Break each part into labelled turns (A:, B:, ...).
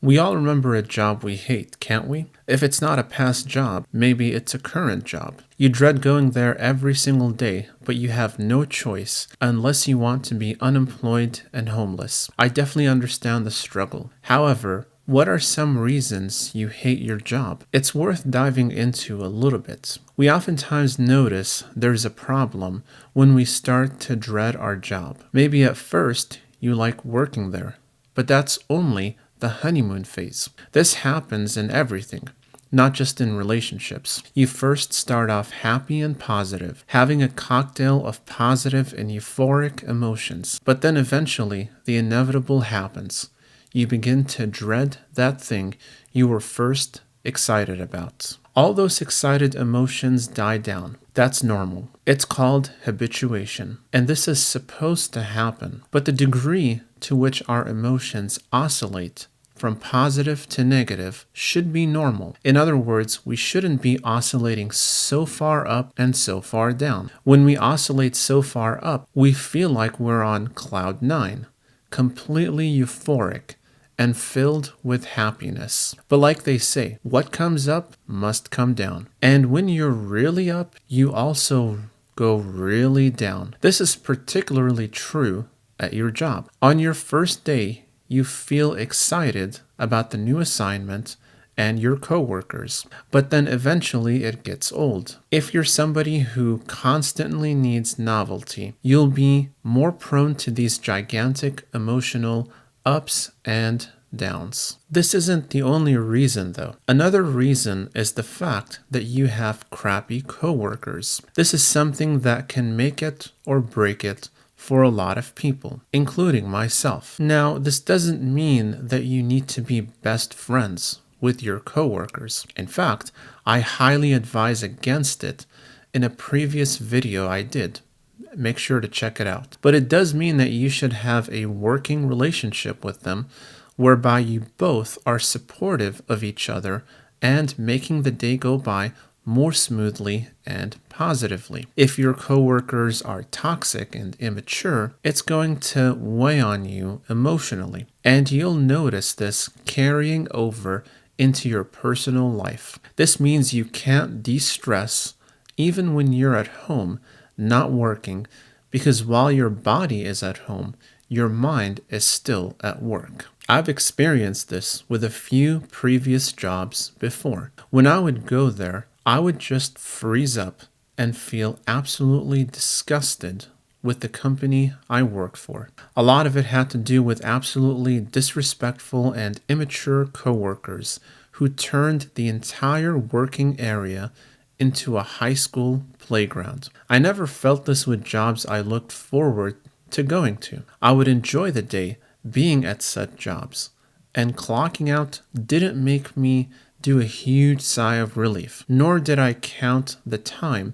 A: We all remember a job we hate, can't we? If it's not a past job, maybe it's a current job. You dread going there every single day, but you have no choice unless you want to be unemployed and homeless. I definitely understand the struggle. However, what are some reasons you hate your job? It's worth diving into a little bit. We oftentimes notice there's a problem when we start to dread our job. Maybe at first you like working there, but that's only the honeymoon phase. This happens in everything, not just in relationships. You first start off happy and positive, having a cocktail of positive and euphoric emotions. But then eventually, the inevitable happens. You begin to dread that thing you were first excited about. All those excited emotions die down. That's normal. It's called habituation, and this is supposed to happen. But the degree to which our emotions oscillate from positive to negative should be normal. In other words, we shouldn't be oscillating so far up and so far down. When we oscillate so far up, we feel like we're on cloud nine, completely euphoric and filled with happiness. But like they say, what comes up must come down. And when you're really up, you also go really down. This is particularly true at your job. On your first day, you feel excited about the new assignment and your coworkers, but then eventually it gets old. If you're somebody who constantly needs novelty, you'll be more prone to these gigantic emotional ups and downs. This isn't the only reason though. Another reason is the fact that you have crappy coworkers. This is something that can make it or break it for a lot of people, including myself. Now, this doesn't mean that you need to be best friends with your coworkers. In fact, I highly advise against it in a previous video I did. Make sure to check it out. But it does mean that you should have a working relationship with them whereby you both are supportive of each other and making the day go by more smoothly and positively. If your coworkers are toxic and immature, it's going to weigh on you emotionally, and you'll notice this carrying over into your personal life. This means you can't de-stress even when you're at home, not working, because while your body is at home, your mind is still at work. I've experienced this with a few previous jobs before. When I would go there, I would just freeze up and feel absolutely disgusted with the company I worked for. A lot of it had to do with absolutely disrespectful and immature coworkers who turned the entire working area into a high school playground. I never felt this with jobs I looked forward to going to. I would enjoy the day being at such jobs, and clocking out didn't make me do a huge sigh of relief, nor did I count the time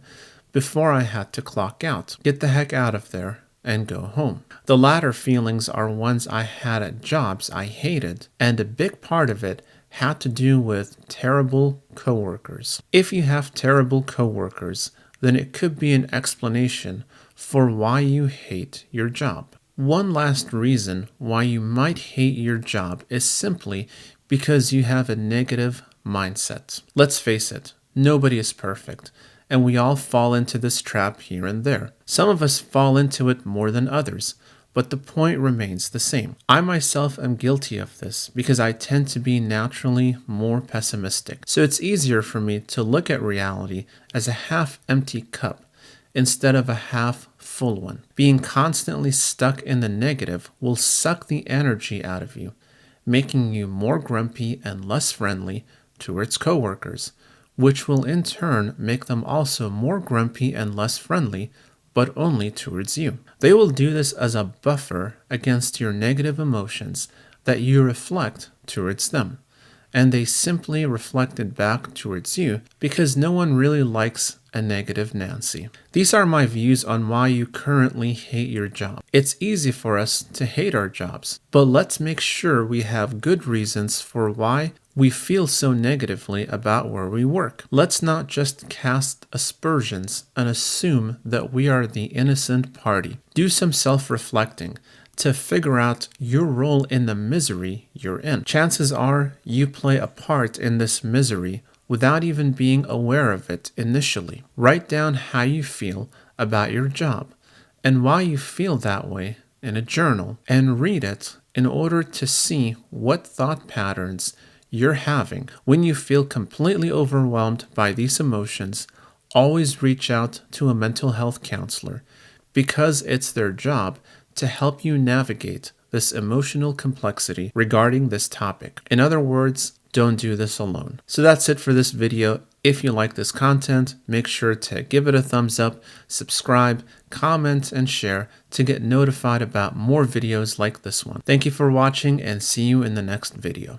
A: before I had to clock out, get the heck out of there, and go home. The latter feelings are ones I had at jobs I hated, and a big part of it had to do with terrible coworkers. If you have terrible coworkers, then it could be an explanation for why you hate your job. One last reason why you might hate your job is simply because you have a negative mindset. Let's face it, nobody is perfect, and we all fall into this trap here and there. Some of us fall into it more than others, but the point remains the same. I myself am guilty of this because I tend to be naturally more pessimistic. So it's easier for me to look at reality as a half-empty cup instead of a half-full one. Being constantly stuck in the negative will suck the energy out of you, making you more grumpy and less friendly towards coworkers, which will in turn make them also more grumpy and less friendly, but only towards you. They will do this as a buffer against your negative emotions that you reflect towards them, and they simply reflect it back towards you because no one really likes a negative Nancy. These are my views on why you currently hate your job. It's easy for us to hate our jobs, but let's make sure we have good reasons for why we feel so negatively about where we work. Let's not just cast aspersions and assume that we are the innocent party. Do some self-reflecting. to figure out your role in the misery you're in. Chances are you play a part in this misery without even being aware of it initially. Write down how you feel about your job and why you feel that way in a journal, and read it in order to see what thought patterns you're having. When you feel completely overwhelmed by these emotions, always reach out to a mental health counselor because it's their job to help you navigate this emotional complexity regarding this topic. In other words, don't do this alone. So that's it for this video. If you like this content, make sure to give it a thumbs up, subscribe, comment, and share to get notified about more videos like this one. Thank you for watching and see you in the next video.